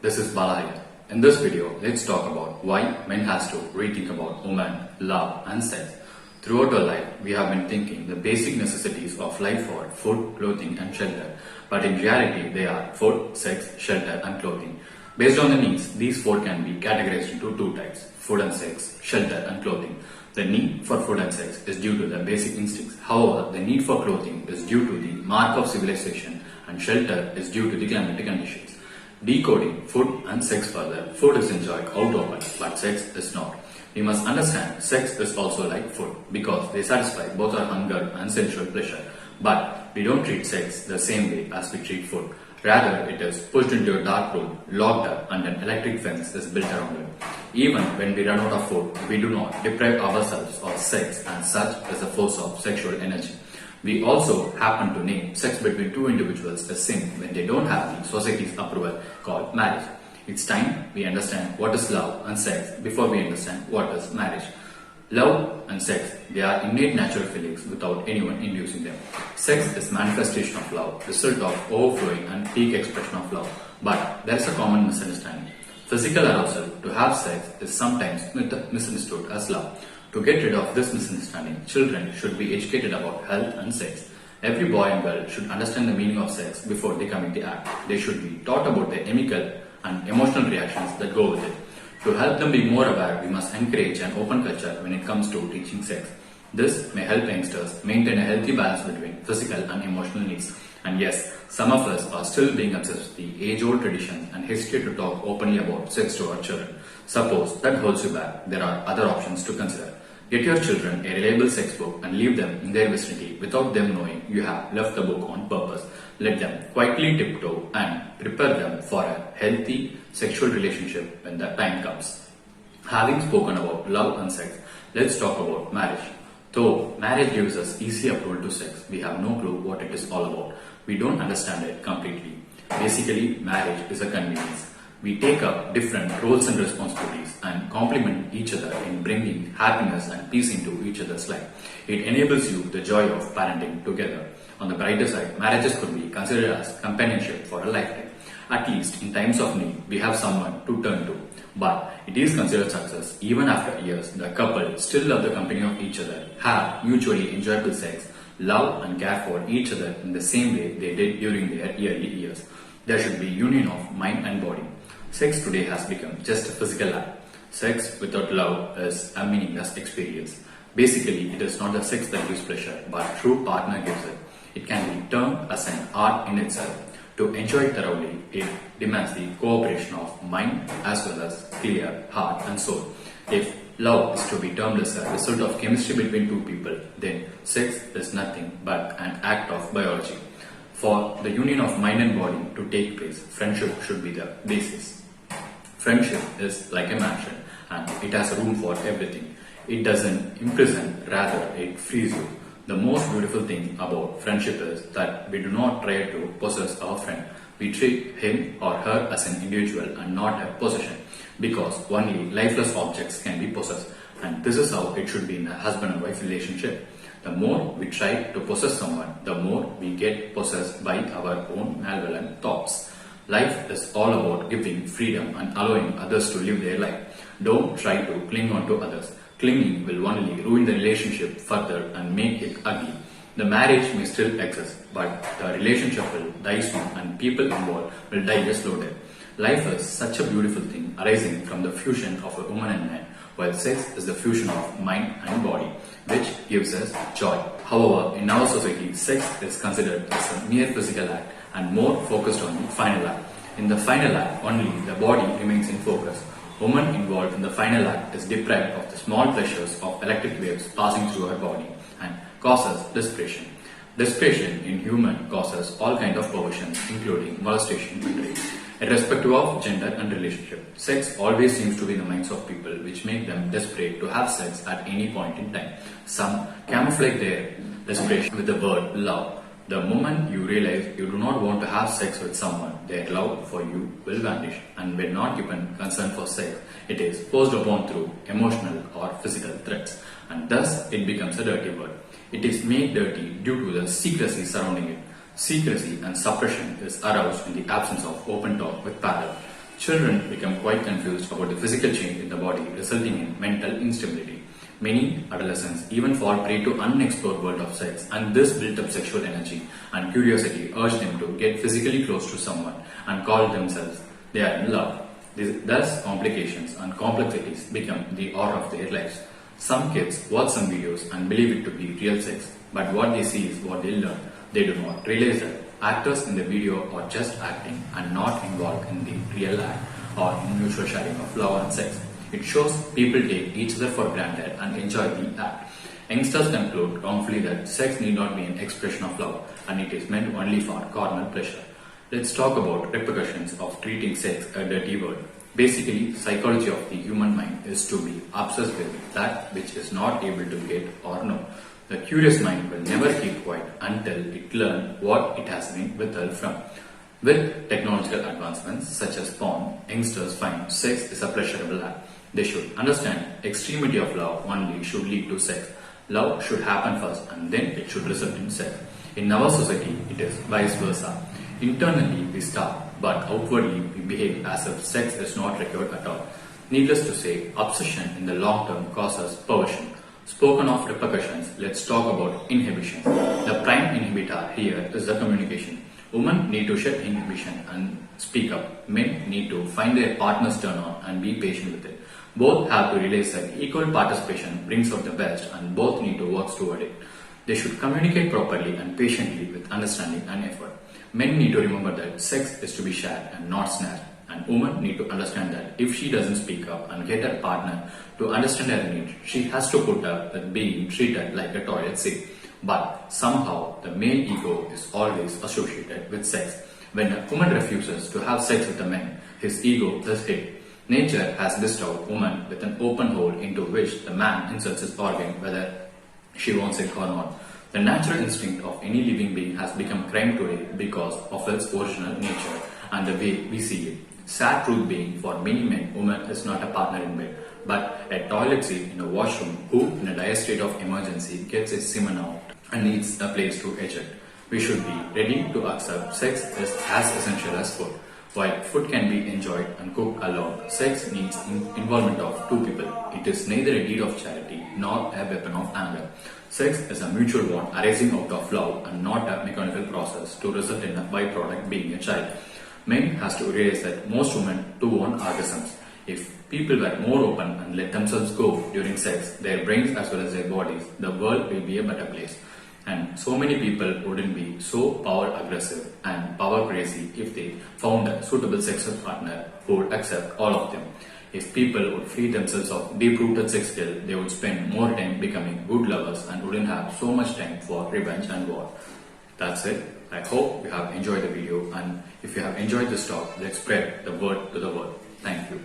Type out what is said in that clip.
this is Bala here. In this video, let's talk about why men has to rethink about women, love and sex. Throughout our life, we have been thinking the basic necessities of life are food, clothing and shelter. But in reality, they are food, sex, shelter and clothing. Based on the needs, these four can be categorized into two types, food and sex, shelter and clothing. The need for food and sex is due to the basic instincts. However, the need for clothing is due to the mark of civilization and shelter is due to the climatic conditions. Decoding food and sex further, food is enjoyed out open, but sex is not. We must understand sex is also like food because they satisfy both our hunger and sensual pleasure. But we don't treat sex the same way as we treat food. Rather, it is pushed into a dark room, locked up, and an electric fence is built around it. Even when we run out of food, we do not deprive ourselves of sex, and such is a force of sexual energy. We also happen to name sex between two individuals a sin when they don't have the society's approval called marriage. It's time we understand what is love and sex before we understand what is marriage. Love and sex, they are innate natural feelings without anyone inducing them. Sex is manifestation of love, result of overflowing and peak expression of love. But there is a common misunderstanding. Physical arousal to have sex is sometimes misunderstood as love. To get rid of this misunderstanding, children should be educated about health and sex. Every boy and girl should understand the meaning of sex before they commit the act. They should be taught about the chemical and emotional reactions that go with it. To help them be more aware, we must encourage an open culture when it comes to teaching sex. This may help youngsters maintain a healthy balance between physical and emotional needs. And yes, some of us are still being obsessed with the age-old tradition and history to talk openly about sex to our children. Suppose that holds you back, there are other options to consider. Get your children a reliable sex book and leave them in their vicinity without them knowing you have left the book on purpose. Let them quietly tiptoe and prepare them for a healthy sexual relationship when the time comes. Having spoken about love and sex, let's talk about marriage. Though marriage gives us easy approval to sex, we have no clue what it is all about. We don't understand it completely. Basically, marriage is a convenience. We take up different roles and responsibilities and complement each other in bringing happiness and peace into each other's life. It enables you the joy of parenting together. On the brighter side, marriages could be considered as companionship for a lifetime. At least in times of need, we have someone to turn to. But it is considered success even after years. The couple still love the company of each other, have mutually enjoyable sex, love and care for each other in the same way they did during their early years. There should be union of mind and body. Sex today has become just a physical act. Sex without love is a meaningless experience. Basically, it is not the sex that gives pleasure, but true partner gives it. It can be termed as an art in itself. To enjoy it thoroughly, it demands the cooperation of mind as well as clear heart and soul. If love is to be termed as a result of chemistry between two people, then sex is nothing but an act of biology. For the union of mind and body to take place, friendship should be the basis. Friendship is like a mansion and it has room for everything. It doesn't imprison, rather it frees you. The most beautiful thing about friendship is that we do not try to possess our friend. We treat him or her as an individual and not a possession, because only lifeless objects can be possessed, and this is how it should be in a husband and wife relationship. The more we try to possess someone, the more we get possessed by our own malevolent thoughts. Life is all about giving freedom and allowing others to live their life. Don't try to cling on to others. Clinging will only ruin the relationship further and make it ugly. The marriage may still exist, but the relationship will die soon and people involved will die a slow death. Life is such a beautiful thing arising from the fusion of a woman and man, while sex is the fusion of mind and body, which gives us joy. However, in our society, sex is considered as a mere physical act and more focused on the final act. In the final act, only the body remains in focus. Woman involved in the final act is deprived of the small pleasures of electric waves passing through her body and causes desperation. Desperation in human causes all kinds of perversions, including molestation and rape. Irrespective of gender and relationship, sex always seems to be in the minds of people, which make them desperate to have sex at any point in time. Some camouflage their desperation with the word love. The moment you realize you do not want to have sex with someone, their love for you will vanish, and when not given consent for sex, it is forced upon through emotional or physical threats, and thus it becomes a dirty word. It is made dirty due to the secrecy surrounding it. Secrecy and suppression is aroused in the absence of open talk with parallel. Children become quite confused about the physical change in the body resulting in mental instability. Many adolescents even fall prey to unexplored world of sex, and this built-up sexual energy and curiosity urge them to get physically close to someone and call themselves they are in love. Thus, complications and complexities become the order of their lives. Some kids watch some videos and believe it to be real sex, but what they see is what they learn. They do not realize that actors in the video are just acting and not involved in the real act or in mutual sharing of love and sex. It shows people take each other for granted and enjoy the act. Youngsters conclude wrongfully that sex need not be an expression of love and it is meant only for carnal pleasure. Let's talk about repercussions of treating sex a dirty word. Basically, psychology of the human mind is to be obsessed with that which is not able to get or know. The curious mind will never keep quiet until it learns what it has been withheld from. With technological advancements such as porn, youngsters find sex is a pleasurable act. They should understand extremity of love only should lead to sex. Love should happen first and then it should result in sex. In our society, it is vice versa. Internally, we start, but outwardly, we behave as if sex is not required at all. Needless to say, obsession in the long term causes perversion. Spoken of repercussions, let's talk about inhibition. The prime inhibitor here is the communication. Women need to shed inhibition and speak up. Men need to find their partner's turn on and be patient with it. Both have to realize that equal participation brings out the best and both need to work toward it. They should communicate properly and patiently with understanding and effort. Men need to remember that sex is to be shared and not snared. And women need to understand that if she doesn't speak up and get her partner to understand her needs, she has to put up with being treated like a toilet seat. But somehow the male ego is always associated with sex. When a woman refuses to have sex with a man, his ego is hit. Nature has bestowed woman with an open hole into which the man inserts his organ whether she wants it or not. The natural instinct of any living being has become crime today because of its original nature and the way we see it. Sad truth being, for many men, woman is not a partner in bed, but a toilet seat in a washroom who, in a dire state of emergency, gets his semen out and needs a place to eject. We should be ready to accept sex is as essential as food. While food can be enjoyed and cooked alone, sex needs involvement of two people. It is neither a deed of charity nor a weapon of anger. Sex is a mutual bond arising out of love and not a mechanical process to result in a byproduct being a child. Men has to realize that most women do want orgasms. If people were more open and let themselves go during sex, their brains as well as their bodies, the world will be a better place. And so many people wouldn't be so power aggressive and power crazy if they found a suitable sexual partner who would accept all of them. If people would free themselves of deep-rooted sex skill, they would spend more time becoming good lovers and wouldn't have so much time for revenge and war. That's it. I hope you have enjoyed the video, and if you have enjoyed this talk, let's spread the word to the world. Thank you.